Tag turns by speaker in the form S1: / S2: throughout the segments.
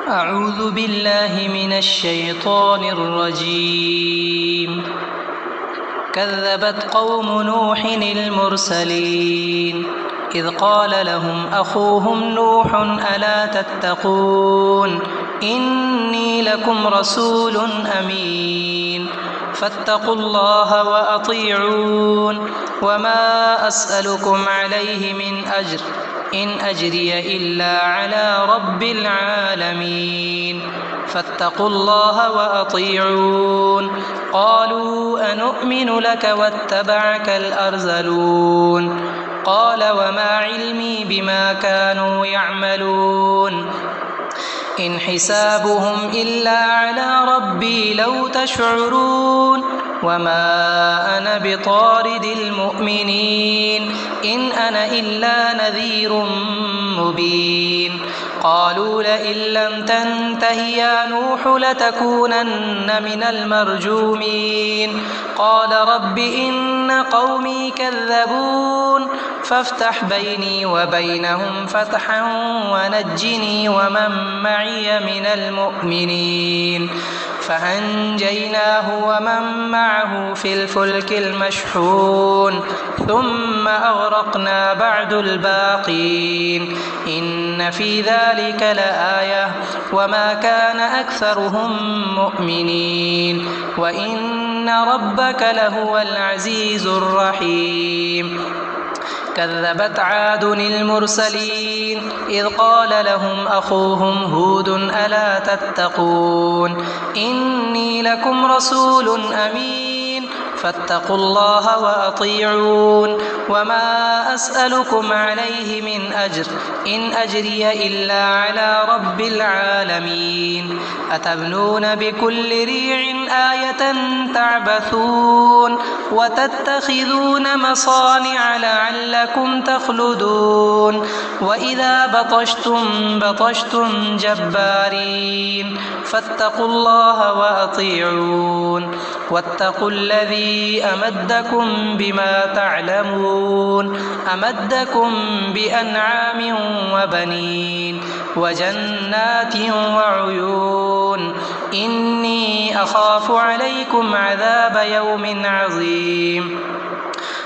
S1: أعوذ بالله من الشيطان الرجيم. كذبت قوم نوح المرسلين إذ قال لهم أخوهم نوح ألا تتقون إني لكم رسول أمين فاتقوا الله وأطيعون وما أسألكم عليه من أجر إن أجري إلا على رب العالمين فاتقوا الله وأطيعون. قالوا أنؤمن لك واتبعك الأرذلون قال وما علمي بما كانوا يعملون إن حسابهم إلا على ربي لو تشعرون وما أنا بطارد المؤمنين إن أنا إلا نذير مبين. قالوا لئن لم تنته يا نوح لتكونن من المرجومين قال رب إن قومي كذبون فافتح بيني وبينهم فتحا ونجني ومن معي من المؤمنين فأنجيناه ومن معه في الفلك المشحون ثم أغرقنا بعد الباقين إن في ذلك لآية وما كان أكثرهم مؤمنين وإن ربك لهو العزيز الرحيم. كذبت عاد المرسلين إذ قال لهم أخوهم هود ألا تتقون إني لكم رسول أمين فاتقوا الله وأطيعون وما أسألكم عليه من أجر إن أجري إلا على رب العالمين أتبنون بكل ريع آية تعبثون وتتخذون مصانع لعلكم تخلدون وإذا بطشتم جبارين فاتقوا الله وأطيعون واتقوا الذي أمدكم بما تعلمون أمدكم بأنعام وبنين وجنات وعيون إني أخاف عليكم عذاب يوم عظيم.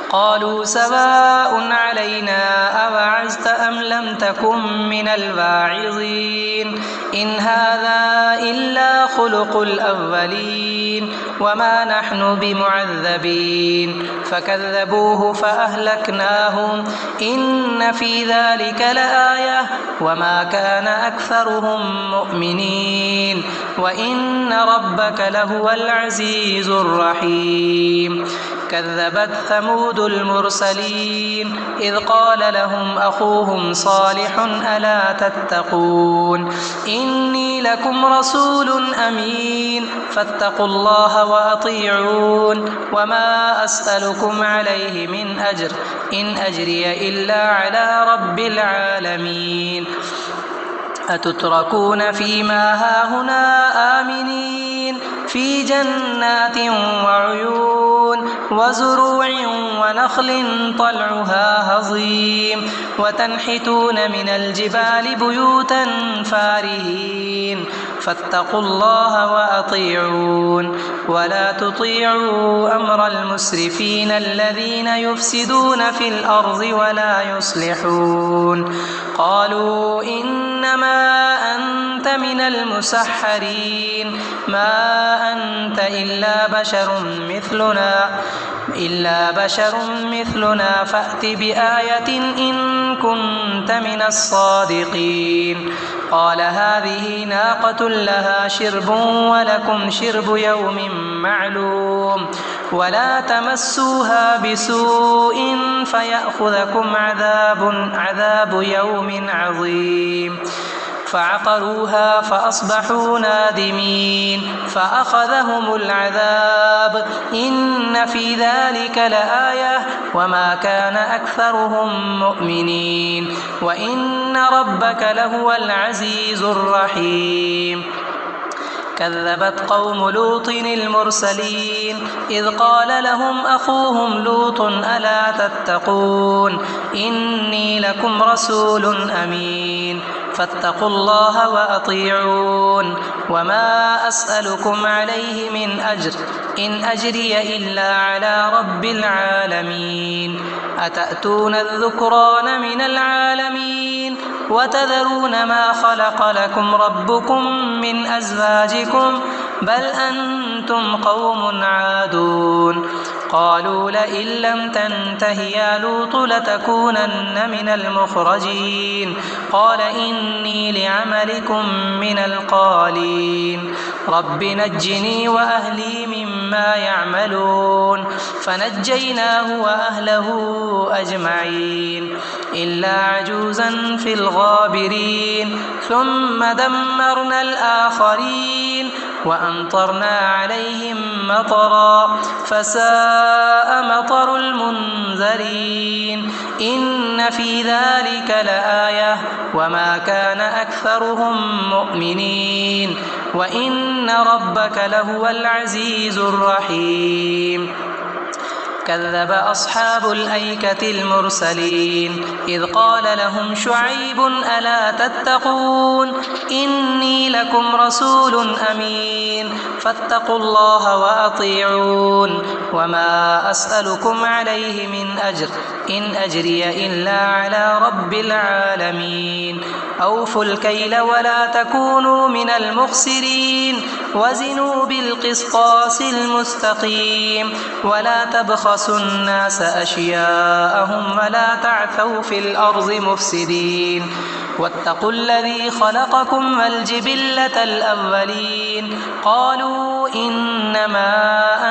S1: قالوا سواء علينا أوعظت أم لم تكن من الواعظين إن هذا إلا خلق الأولين وما نحن بمعذبين فكذبوه فأهلكناهم إن في ذلك لآية وما كان أكثرهم مؤمنين وإن ربك لهو العزيز الرحيم. كذبت ثمود المرسلين إذ قال لهم أخوهم صالح ألا تتقون إني لكم رسول أمين فاتقوا الله وأطيعون وما أسألكم عليه من أجر إن أجري إلا على رب العالمين أتتركون فيما هاهنا آمنين في جنات وعيون وزروع ونخل طلعها هضيم وتنحتون من الجبال بيوتا فارهين فاتقوا الله وأطيعون ولا تطيعوا أمر المسرفين الذين يفسدون في الأرض ولا يصلحون. قالوا إنما أنت من المسحرين ما أنت إلا بشر مثلنا فأت بآية إن كنت من الصادقين. قال هذه ناقة لها شرب ولكم شرب يوم معلوم ولا تمسوها بسوء فيأخذكم عذاب يوم عظيم. فعقروها فأصبحوا نادمين فأخذهم العذاب إن في ذلك لآية وما كان أكثرهم مؤمنين وإن ربك لهو العزيز الرحيم. كذبت قوم لوط المرسلين إذ قال لهم أخوهم لوط ألا تتقون إني لكم رسول أمين فاتقوا الله وأطيعون وما أسألكم عليه من أجر إن أجري إلا على رب العالمين أتأتون الذكران من العالمين وتذرون ما خلق لكم ربكم من أزواجكم بل أنتم قوم عادون قالوا لئن لم تنته يا لوط لتكونن من المخرجين قال إني لعملكم من القالين رب نجني وأهلي مما يعملون فنجيناه وأهله أجمعين إلا عجوزا في الغابرين ثم دمرنا الآخرين وأمطرنا عليهم مطرا فساء مطر المنذرين إن في ذلك لآية وما كان أكثرهم مؤمنين وإن ربك لهو العزيز الرحيم كذب أصحاب الأيكة المرسلين إذ قال لهم شعيب ألا تتقون إني لكم رسول أمين فاتقوا الله وأطيعون وما أسألكم عليه من أجر إن أجري إلا على رب العالمين أوفوا الكيل ولا تكونوا من المخسرين وزنوا بالقسطاس المستقيم ولا تبخسوا الناس أشياءهم ولا تعثوا في الأرض مفسدين واتقوا الذي خلقكم والجبلة الأولين قالوا إنما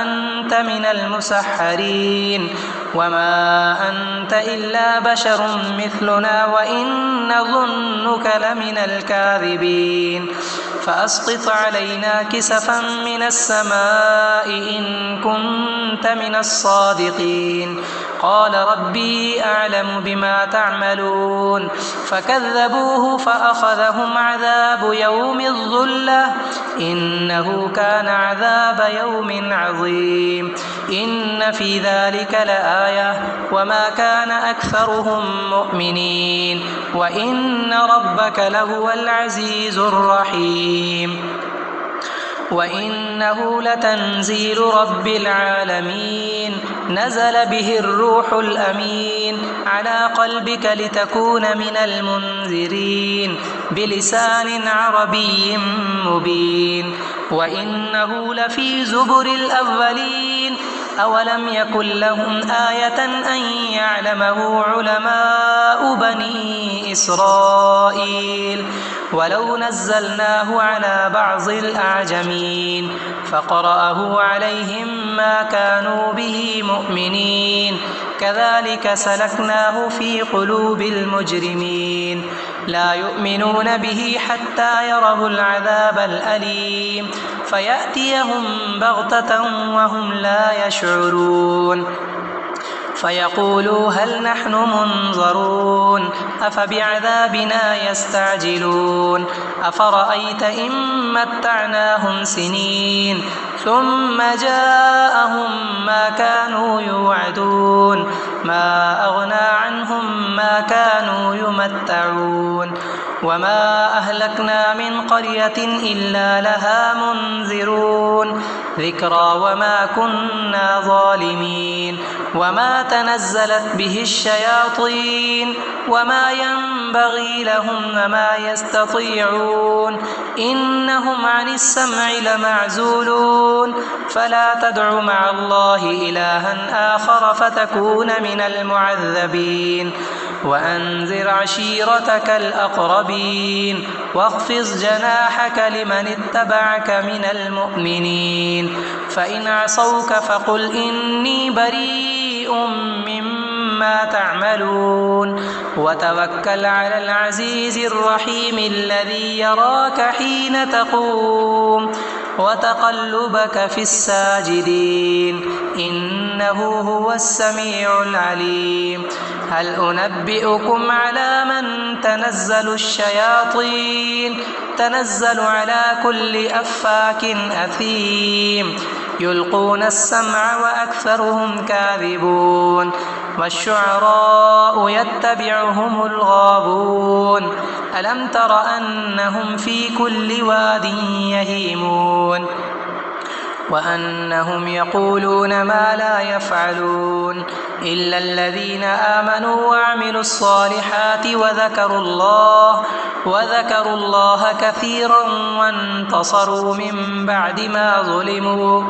S1: أنت من المسحرين وما أنت إلا بشر مثلنا وإن نظنك لمن الكاذبين فأسقط علينا كسفا من السماء إن كنت من الصادقين قال ربي أعلم بما تعملون فكذبوه فأخذهم عذاب يوم الظلة إنه كان عذاب يوم عظيم إن في ذلك لآية وما كان أكثرهم مؤمنين وإن ربك لهو العزيز الرحيم وإنه لتنزيل رب العالمين نزل به الروح الأمين على قلبك لتكون من المنذرين بلسان عربي مبين وإنه لفي زبر الأولين أولم يكن لهم آية أن يعلمه علماء بني إسرائيل ولو نزلناه على بعض الأعجمين فقرأه عليهم ما كانوا به مؤمنين كذلك سلكناه في قلوب المجرمين لا يؤمنون به حتى يروا العذاب الأليم فيأتيهم بغتة وهم لا يشعرون فيقولوا هل نحن منظرون أفبعذابنا يستعجلون أفرأيت إن متعناهم سنين ثم جاءهم ما كانوا يوعدون ما أغنى عنهم ما كانوا يمتعون وما أهلكنا من قرية إلا لها منذرون ذكرى وما كنا ظالمين وما تنزلت به الشياطين وما ينبغي لهم وما يستطيعون إنهم عن السمع لمعزولون فلا تدع مع الله إلها آخر فتكون من المعذبين وأنذر عشيرتك الأقربين واخفض جناحك لمن اتبعك من المؤمنين فإن عصوك فقل إني بريء مما تعملون وتوكل على العزيز الرحيم الذي يراك حين تقوم وتقلبك في الساجدين إنه هو السميع العليم هل أنبئكم على من تنزل الشياطين تنزل على كل أفاك أثيم يلقون السمع وأكثرهم كاذبون والشعراء يتبعهم الغاوون ألم تر أنهم في كل واد يهيمون وأنهم يقولون ما لا يفعلون إلا الذين آمنوا وعملوا الصالحات وذكروا الله كثيرا وانتصروا من بعد ما ظلموا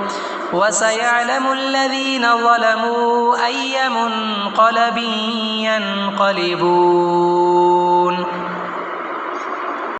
S1: وسيعلم الذين ظلموا أي منقلب ينقلبون.